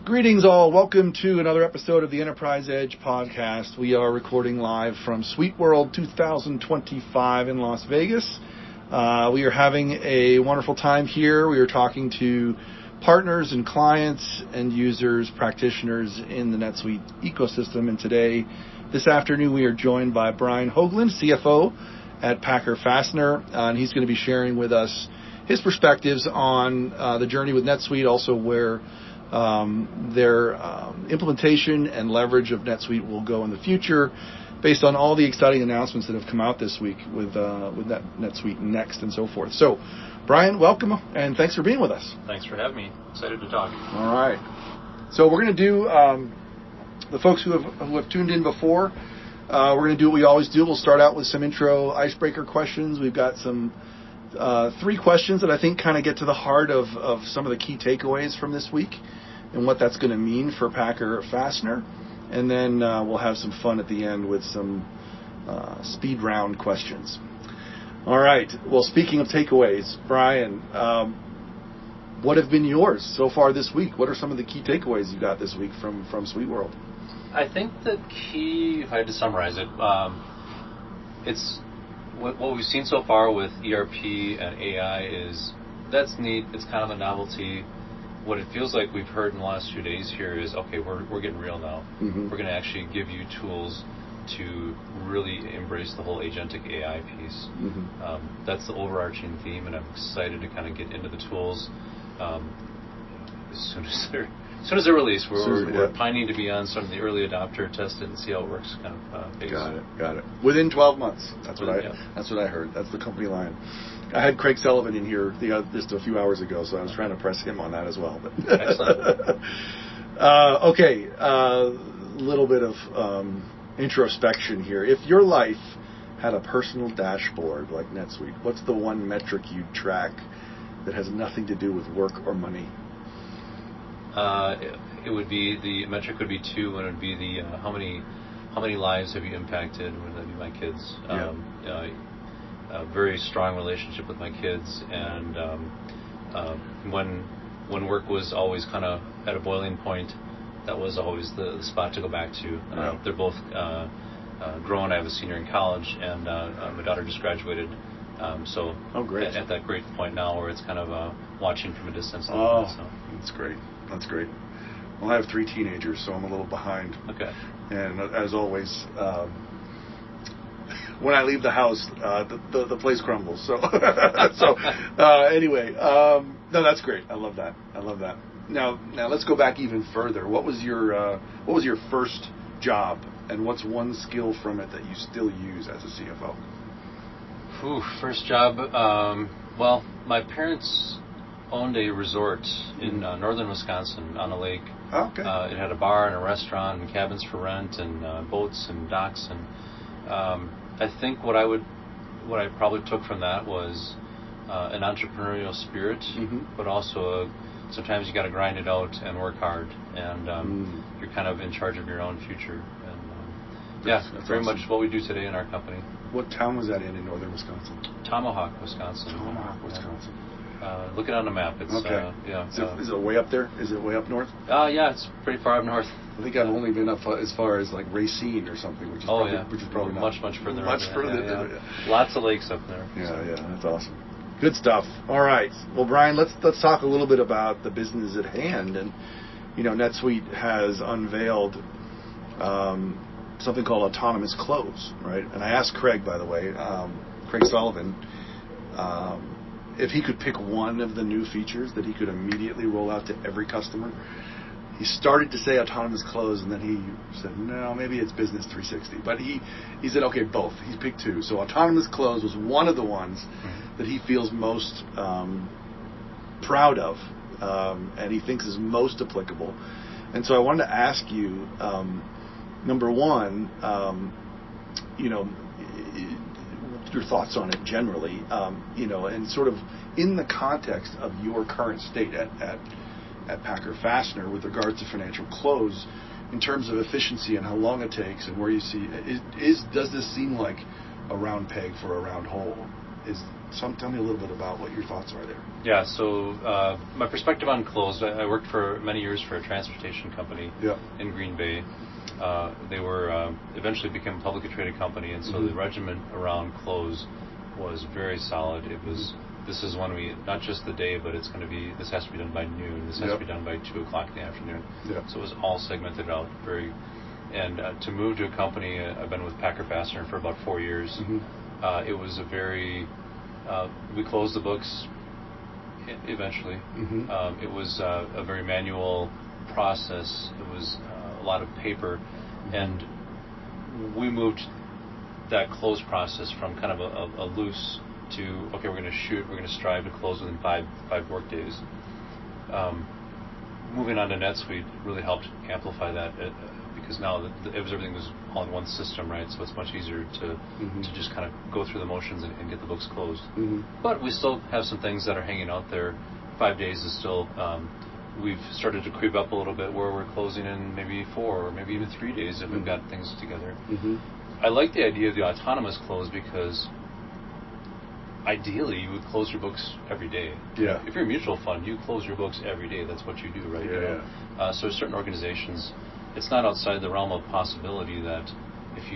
Greetings all. Welcome to another episode of the Enterprise Edge podcast. We are recording live from Suite World 2025 in Las Vegas. We are having a wonderful time here. We are talking to partners and clients and users, practitioners in the NetSuite ecosystem. And today, this afternoon, we are joined by Brian Hogeland, CFO at Packer Fastener. And he's going to be sharing with us his perspectives on the journey with NetSuite, also where their implementation and leverage of NetSuite will go in the future based on all the exciting announcements that have come out this week with NetSuite Next and so forth. So, Brian, welcome, and thanks for being with us. Thanks for having me. Excited to talk. All right. So we're going to do, the folks who have tuned in before, we're going to do what we always do. We'll start out with some intro icebreaker questions. We've got some 3 questions that I think kind of get to the heart of some of the key takeaways from this week and what that's going to mean for Packer Fastener. And then we'll have some fun at the end with some speed round questions. All right. Well, speaking of takeaways, Brian, what have been yours so far this week? What are some of the key takeaways you got this week from Suite World? I think the key, if I had to summarize it, it's what we've seen so far with ERP and AI is that's neat. It's kind of a novelty. What it feels like we've heard in the last few days here is, okay, we're getting real now. Mm-hmm. We're going to actually give you tools to really embrace the whole agentic AI piece. Mm-hmm. That's the overarching theme, and I'm excited to kind of get into the tools as soon as they're released. We're pining to be on some of the early adopter, test it, and see how it works kind of phase. Got it. Within 12 months. That's what I heard. That's the company line. I had Craig Sullivan in here just a few hours ago, so I was trying to press him on that as well. But excellent. Okay, little bit of introspection here. If your life had a personal dashboard like NetSuite, what's the one metric you'd track that has nothing to do with work or money? It would be, the metric would be 2, and it would be the how many lives have you impacted? Would that be my kids? A very strong relationship with my kids, and when work was always kind of at a boiling point, that was always the spot to go back to. They're both grown. I have a senior in college, and my daughter just graduated. Great. At that great point now where it's kind of watching from a distance. That's great. That's great. Well, I have 3 teenagers, so I'm a little behind. Okay. And as always, when I leave the house, the place crumbles. So, anyway, no, that's great. I love that. Now let's go back even further. What was your first job, and what's one skill from it that you still use as a CFO? First job. Well, my parents owned a resort in northern Wisconsin on a lake. Oh, okay. It had a bar and a restaurant and cabins for rent and boats and docks, and I think what I probably took from that was an entrepreneurial spirit, mm-hmm. but also sometimes you got to grind it out and work hard, and you're kind of in charge of your own future. And that's very awesome. Much what we do today in our company. What town was that in northern Wisconsin? Tomahawk, Wisconsin. Look it on the map. It's okay. Is it way up there? Is it way up north? Yeah, it's pretty far up north. I think I've only been up as far as like Racine or something, which is probably much further. Much further. Yeah. Lots of lakes up there. Yeah, that's awesome. Good stuff. All right. Well, Brian, let's talk a little bit about the business at hand. And NetSuite has unveiled something called autonomous close, right? And I asked Craig, by the way, Craig Sullivan, if he could pick one of the new features that he could immediately roll out to every customer. He started to say autonomous close, and then he said, no, maybe it's Business 360. But he said, okay, both. He picked 2. So autonomous close was one of the ones mm-hmm. that he feels most proud of, and he thinks is most applicable. And so I wanted to ask you, number one, your thoughts on it generally, and sort of in the context of your current state at Packer Fastener with regards to financial close, in terms of efficiency and how long it takes, and where you see does this seem like a round peg for a round hole? tell me a little bit about what your thoughts are there. Yeah, so my perspective on close, I worked for many years for a transportation company in Green Bay. They were eventually became a publicly traded company, and so the regimen around close was very solid. It was, this is when we, not just the day, but it's going to be, this has to be done by noon, this has to be done by 2 o'clock in the afternoon. So it was all segmented out very, and to move to a company, I've been with Fastener for about 4 years. It was a very, we closed the books eventually. It was a very manual process. It was a lot of paper, and we moved that close process from kind of a loose to, okay, we're going to strive to close within five work days. Moving on to NetSuite really helped amplify that because now everything was all in one system, right? So it's much easier to just kind of go through the motions and get the books closed. But we still have some things that are hanging out there. 5 days is still, we've started to creep up a little bit where we're closing in maybe 4 or maybe even 3 days if we've got things together. I like the idea of the autonomous close because ideally you would close your books every day. If you're a mutual fund, you close your books every day. That's what you do, right? So certain organizations, it's not outside the realm of possibility that if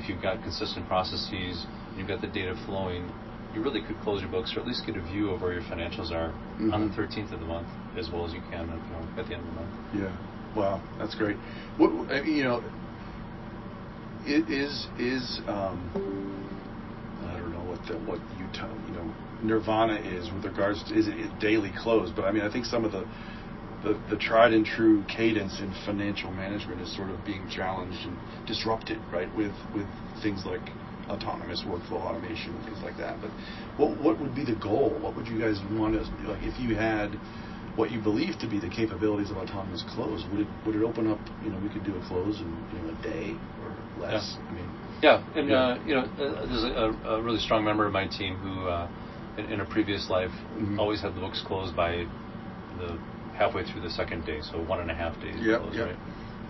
you've got consistent processes, you've got the data flowing, you really could close your books or at least get a view of where your financials are on the 13th of the month as well as you can at the end of the month. Wow, that's great. It is I don't know what nirvana is with regards to, is it daily close, but I mean I think some of the tried and true cadence in financial management is sort of being challenged and disrupted, right, with things like autonomous workflow automation and things like that. But what would be the goal? What would you guys want to, like, if you had what you believe to be the capabilities of autonomous close, would it open up, we could do a close in a day or less? There's a really strong member of my team who in a previous life always had the books closed by the halfway through the second day, so 1.5 days close, right?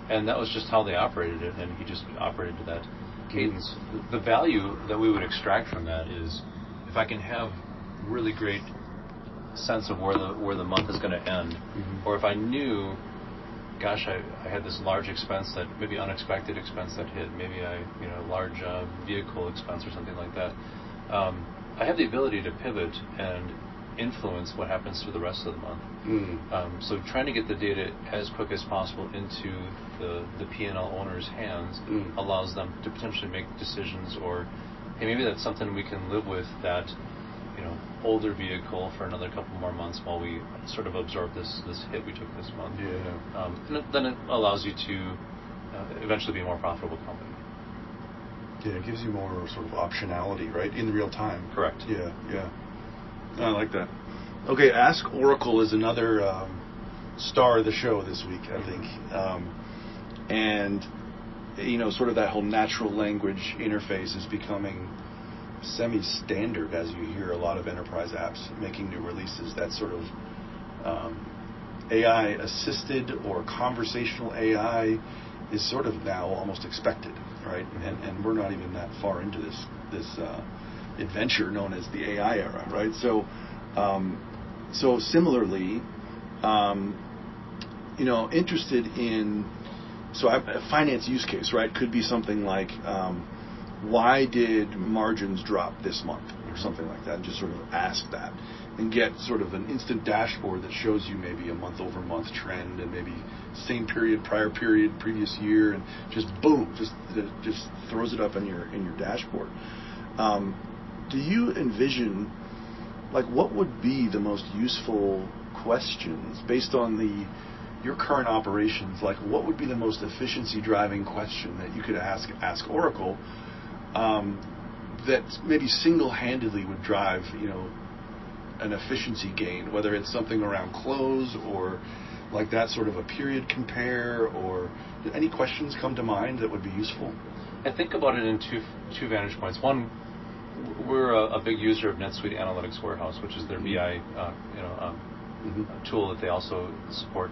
And that was just how they operated it, and he just operated to that cadence. The value that we would extract from that is if I can have really great sense of where the month is going to end, or if I knew, gosh, I had this large expense that maybe unexpected expense that hit, maybe large vehicle expense or something like that. I have the ability to pivot and influence what happens through the rest of the month. So trying to get the data as quick as possible into the P&L owner's hands allows them to potentially make decisions, or hey, maybe that's something we can live with, that older vehicle for another couple more months while we sort of absorb this hit we took this month. And then it allows you to eventually be a more profitable company. It gives you more sort of optionality, right, in real time. Correct. I like that. Okay, Ask Oracle is another star of the show this week, I think. And sort of that whole natural language interface is becoming semi-standard as you hear a lot of enterprise apps making new releases. That sort of AI assisted or conversational AI is sort of now almost expected, right? And we're not even that far into this adventure known as the AI era, right? So similarly, interested in, a finance use case, right, could be something like, why did margins drop this month or something like that, and just sort of ask that and get sort of an instant dashboard that shows you maybe a month-over-month trend and maybe same period, prior period, previous year, and just boom, just throws it up in your dashboard. Do you envision, like, what would be the most useful questions based on your current operations? Like, what would be the most efficiency-driving question that you could ask Oracle that maybe single-handedly would drive, an efficiency gain, whether it's something around close or like that sort of a period compare, or any questions come to mind that would be useful? I think about it in two vantage points. One, we're a big user of NetSuite Analytics Warehouse, which is their BI tool that they also support.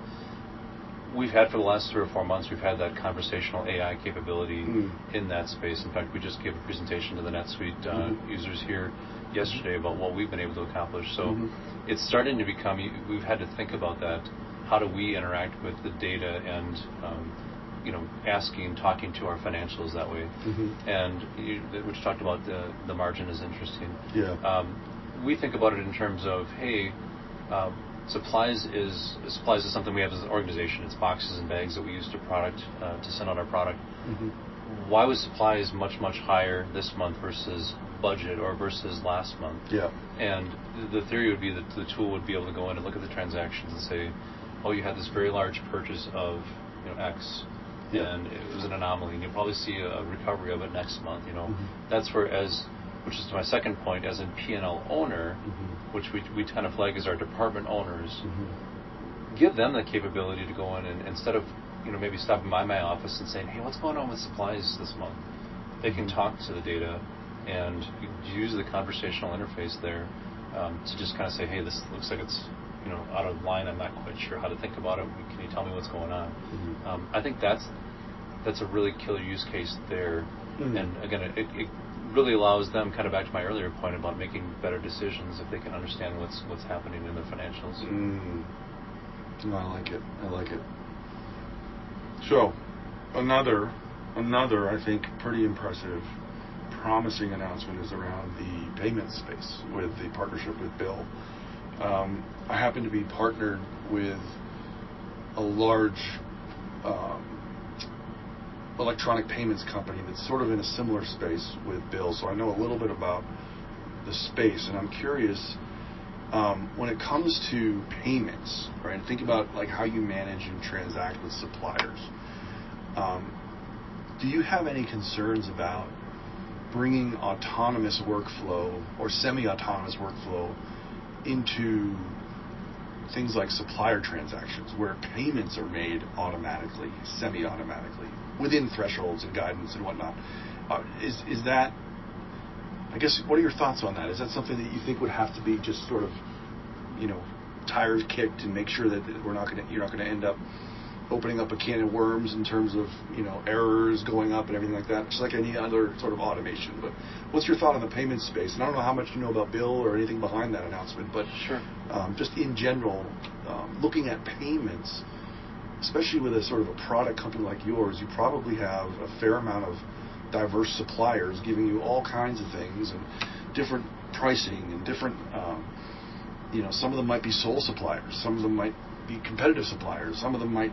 We've had for the last 3 or 4 months, we've had that conversational AI capability in that space. In fact, we just gave a presentation to the NetSuite users here yesterday about what we've been able to accomplish. So it's starting to become, we've had to think about that. How do we interact with the data and, talking to our financials that way? And which talked about the margin is interesting. Yeah. We think about it in terms of, hey, supplies is something we have as an organization. It's boxes and bags that we use to send out our product. Why was supplies much higher this month versus budget or versus last month? Yeah. And the theory would be that the tool would be able to go in and look at the transactions and say, oh, you had this very large purchase of X, and it was an anomaly, and you'll probably see a recovery of it next month. That's where, which is my second point, as a P&L owner, which we kind of flag as our department owners, give them the capability to go in and instead of maybe stopping by my office and saying, hey, what's going on with supplies this month? They can talk to the data and use the conversational interface there to just kind of say, hey, this looks like it's out of line. I'm not quite sure how to think about it. Can you tell me what's going on? I think that's a really killer use case there. And again, it really allows them, kind of back to my earlier point about making better decisions if they can understand what's happening in their financials. No, I like it. So, another, I think, pretty impressive, promising announcement is around the payment space with the partnership with Bill. I happen to be partnered with a large electronic payments company that's sort of in a similar space with Bill, so I know a little bit about the space, and I'm curious, when it comes to payments, right, think about like how you manage and transact with suppliers. Do you have any concerns about bringing autonomous workflow or semi-autonomous workflow into things like supplier transactions where payments are made automatically, semi-automatically, within thresholds and guidance and whatnot? Is that, I guess, what are your thoughts on that? Is that something that you think would have to be just sort of, tires kicked and make sure that you're not going to end up opening up a can of worms in terms of, errors going up and everything like that, just like any other sort of automation? But what's your thought on the payment space? And I don't know how much you know about Bill or anything behind that announcement, but sure. Just in general, looking at payments, especially with a sort of a product company like yours, you probably have a fair amount of diverse suppliers giving you all kinds of things and different pricing and different, some of them might be sole suppliers, some of them might be competitive suppliers, some of them might,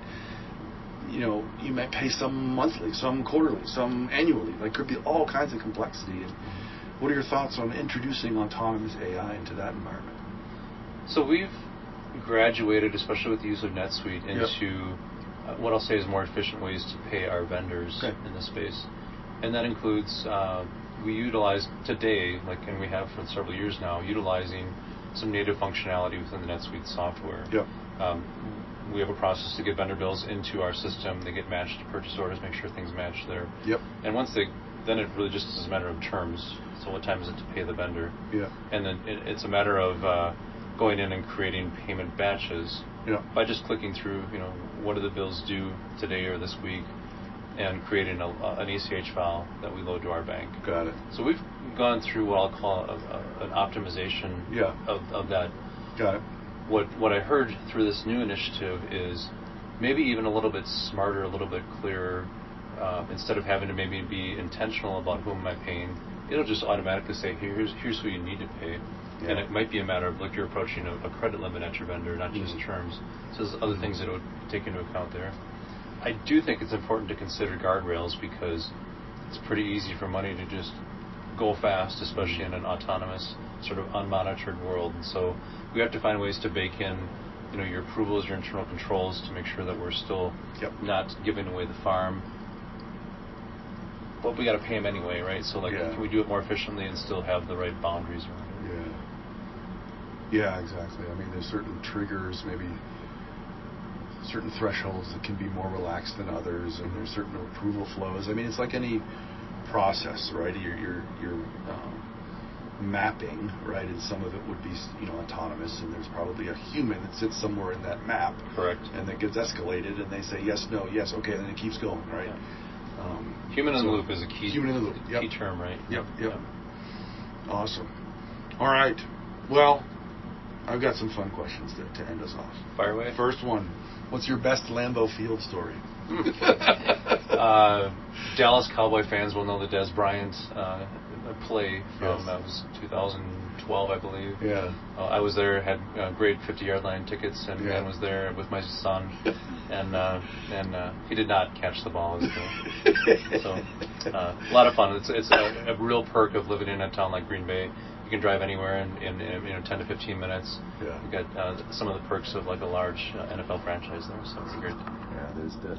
you might pay some monthly, some quarterly, some annually. Like, could be all kinds of complexity. And what are your thoughts on introducing autonomous AI into that environment? So we've graduated, especially with the use of NetSuite, into what I'll say is more efficient ways to pay our vendors in this space. And that includes, we utilize today, and we have for several years now, utilizing some native functionality within the NetSuite software. We have a process to get vendor bills into our system. They get matched to purchase orders, make sure things match there. And once then it really just is a matter of terms. So what time is it to pay the vendor? And then it's a matter of going in and creating payment batches by just clicking through, what do the bills due today or this week, and creating an ACH file that we load to our bank. Got it. So we've gone through what I'll call an optimization of that. Got it. What I heard through this new initiative is maybe even a little bit smarter, a little bit clearer. Instead of having to maybe be intentional about whom am I paying, it'll just automatically say, here's who you need to pay. And it might be a matter of, look, you're approaching a credit limit at your vendor, not just terms. So there's other things that it would take into account there. I do think it's important to consider guardrails because it's pretty easy for money to just go fast, especially in an autonomous, sort of unmonitored world. And so we have to find ways to bake in, your approvals, your internal controls to make sure that we're still not giving away the farm. But we got to pay them anyway, right? So, can we do it more efficiently and still have the right boundaries around it? Yeah, exactly. I mean, there's certain triggers, maybe certain thresholds that can be more relaxed than others, and there's certain approval flows. I mean, it's like any process, right? You're mapping, right? And some of it would be, autonomous, and there's probably a human that sits somewhere in that map. Correct. And that gets escalated, and they say yes, no, yes, okay, and then it keeps going, right? Human in the loop is a key. Human in the loop. Key term, right? Yep. Awesome. All right. Well, I've got some fun questions to end us off. Fire away. First one. What's your best Lambeau Field story? Dallas Cowboy fans will know the Des Bryant play from that was 2012, I believe. Yeah. I was there, had great 50-yard line tickets, and was there with my son, and he did not catch the ball. So a lot of fun. It's a real perk of living in a town like Green Bay. You can drive anywhere in 10 to 15 minutes. Yeah. You got some of the perks of like a large NFL franchise there, so it's great. Yeah,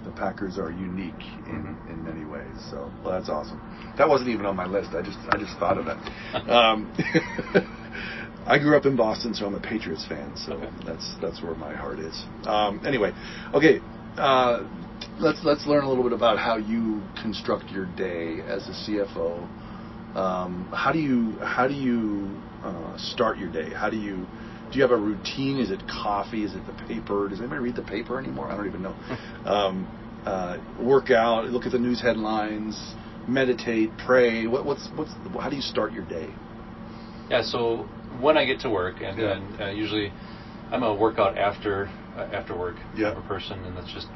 the Packers are unique in many ways. So, well, that's awesome. That wasn't even on my list. I just thought of it. I grew up in Boston, so I'm a Patriots fan. So that's where my heart is. Anyway, okay. Let's learn a little bit about how you construct your day as a CFO. How do you start your day? Do you have a routine? Is it coffee? Is it the paper? Does anybody read the paper anymore? I don't even know. Work out, look at the news headlines, meditate, pray. How do you start your day? Yeah. So when I get to work, and usually I'm a workout after work type of person, and that's just.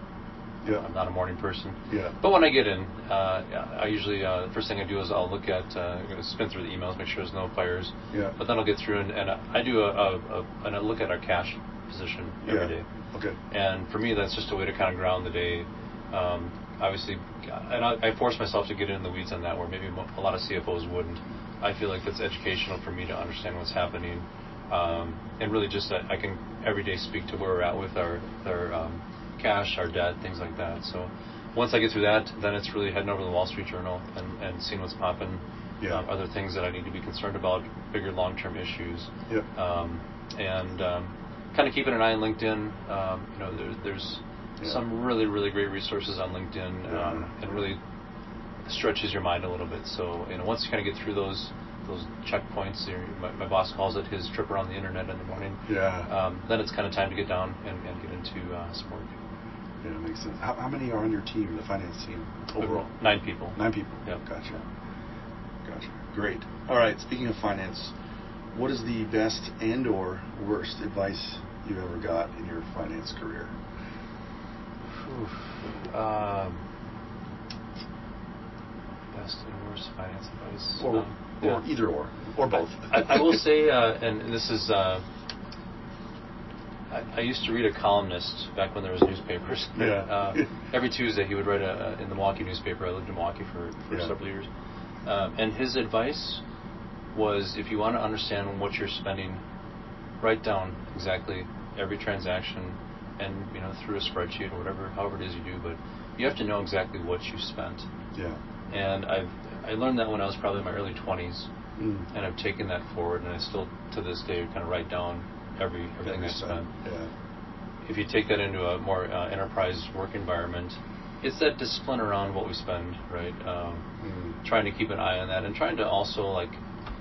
Yeah. I'm not a morning person. Yeah. But when I get in, I usually the first thing I do is I'll look at spin through the emails, make sure there's no fires. Yeah. But then I'll get through and I do and I look at our cash position every day. Okay. And for me, that's just a way to kind of ground the day. Obviously, and I force myself to get in the weeds on that, where maybe a lot of CFOs wouldn't. I feel like that's educational for me to understand what's happening, and really just that I can every day speak to where we're at with our cash, our debt, things like that. So once I get through that, then it's really heading over to the Wall Street Journal and seeing what's popping. Yeah. Other things that I need to be concerned about, bigger long-term issues. Yeah. And kind of keeping an eye on LinkedIn. There's some really, really great resources on LinkedIn, and really stretches your mind a little bit. So once you kind of get through those checkpoints, my boss calls it his trip around the internet in the morning. Yeah. Then it's kind of time to get down and get into some work. Yeah, that makes sense. How many are on your team, the finance team, overall? 9 people. 9 people. Yep. Gotcha. Great. All right. Speaking of finance, what is the best and or worst advice you've ever got in your finance career? Best and worst finance advice. Or either or both. I will say, and this is. I used to read a columnist back when there was newspapers. Yeah. Every Tuesday he would write in the Milwaukee newspaper. I lived in Milwaukee for several years. And his advice was, if you want to understand what you're spending, write down exactly every transaction, and through a spreadsheet or however it is you do. But you have to know exactly what you spent. Yeah. And I learned that when I was probably in my early 20s, and I've taken that forward, and I still to this day kind of write down everything I spent. Yeah. If you take that into a more enterprise work environment, it's that discipline around what we spend, right? Trying to keep an eye on that, and trying to also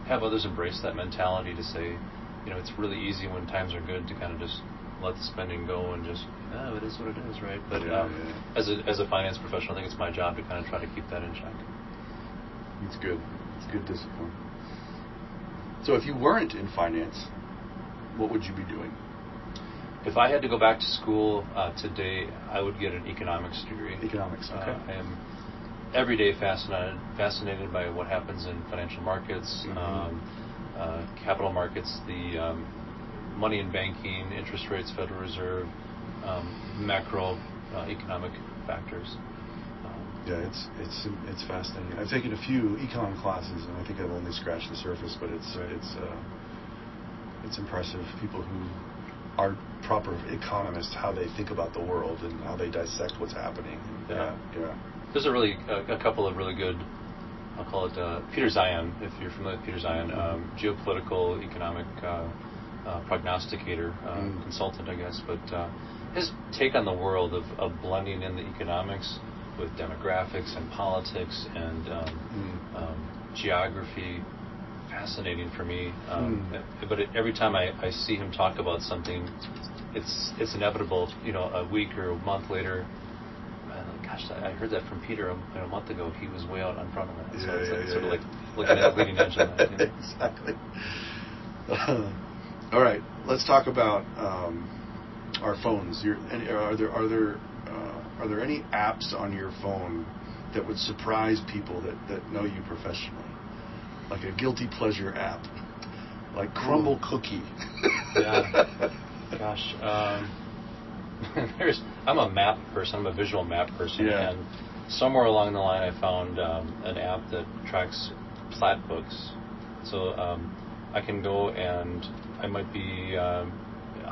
have others embrace that mentality to say, it's really easy when times are good to kind of just let the spending go and just, it is what it is, right? But as a finance professional, I think it's my job to kind of try to keep that in check. It's good. It's good discipline. So if you weren't in finance, what would you be doing? If I had to go back to school today, I would get an economics degree. Economics, okay. I am every day fascinated by what happens in financial markets, capital markets, the money and banking, interest rates, Federal Reserve, macro economic factors. Yeah, it's fascinating. I've taken a few econ classes, and I think I've only scratched the surface, but it's impressive. People who are proper economists, how they think about the world and how they dissect what's happening. Yeah. There's a couple of really good, I'll call it Peter Zion, if you're familiar with Peter Zion, geopolitical economic prognosticator, consultant, I guess, but his take on the world of blending in the economics with demographics and politics and geography, fascinating for me. But every time I see him talk about something, it's inevitable. A week or a month later, gosh, I heard that from Peter a month ago. He was way out in front of that. So it's sort of like looking at the leading edge of that. Exactly. All right, let's talk about our phones. Are there any apps on your phone that would surprise people that know you professionally? Like a guilty pleasure app, like Crumble Cookie. Yeah. Gosh. I'm a map person. I'm a visual map person. Yeah. And somewhere along the line, I found an app that tracks plat books. So I can go and I might be, I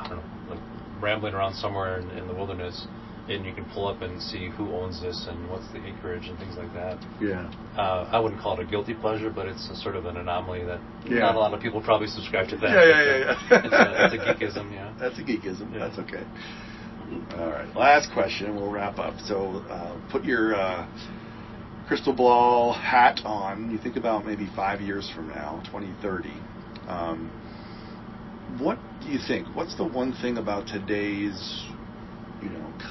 don't know, like rambling around somewhere in the wilderness, and you can pull up and see who owns this and what's the acreage and things like that. Yeah. I wouldn't call it a guilty pleasure, but it's a sort of an anomaly that Yeah. not a lot of people probably subscribe to that. Yeah. It's a geekism, yeah. That's a geekism. Yeah. That's okay. All right. Last question. We'll wrap up. So put your crystal ball hat on. You think about maybe 5 years from now, 2030. What do you think? What's the one thing about today's,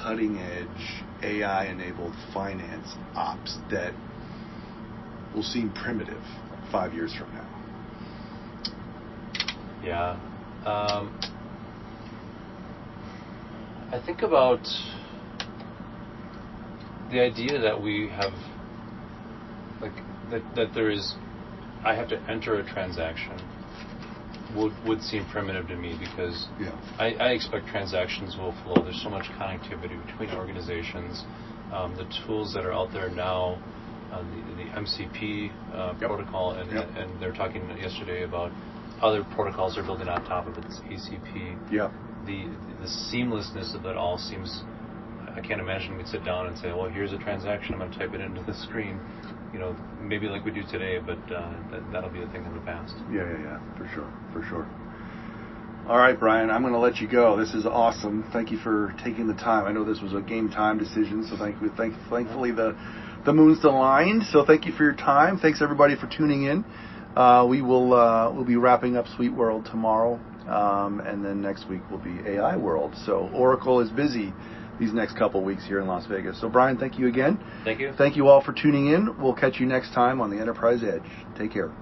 cutting edge AI-enabled finance ops that will seem primitive 5 years from now? Yeah. I think about the idea that we have, that there is, I have to enter a transaction would seem primitive to me, because I expect transactions will flow. There's so much connectivity between organizations. The tools that are out there now, the MCP protocol, and they're talking yesterday about other protocols are building on top of it, this ACP. Yeah. The seamlessness of it all seems, I can't imagine we'd sit down and say, well, here's a transaction, I'm going to type it into the screen, maybe like we do today, but that'll be a thing of the past. Yeah, for sure. All right, Brian, I'm going to let you go. This is awesome. Thank you for taking the time. I know this was a game time decision, so thankfully the moon's aligned, so thank you for your time. Thanks, everybody, for tuning in. We'll be wrapping up Sweet World tomorrow, and then next week will be AI World. So Oracle is busy these next couple weeks here in Las Vegas. So Brian, thank you again. Thank you. Thank you all for tuning in. We'll catch you next time on the Enterprise Edge. Take care.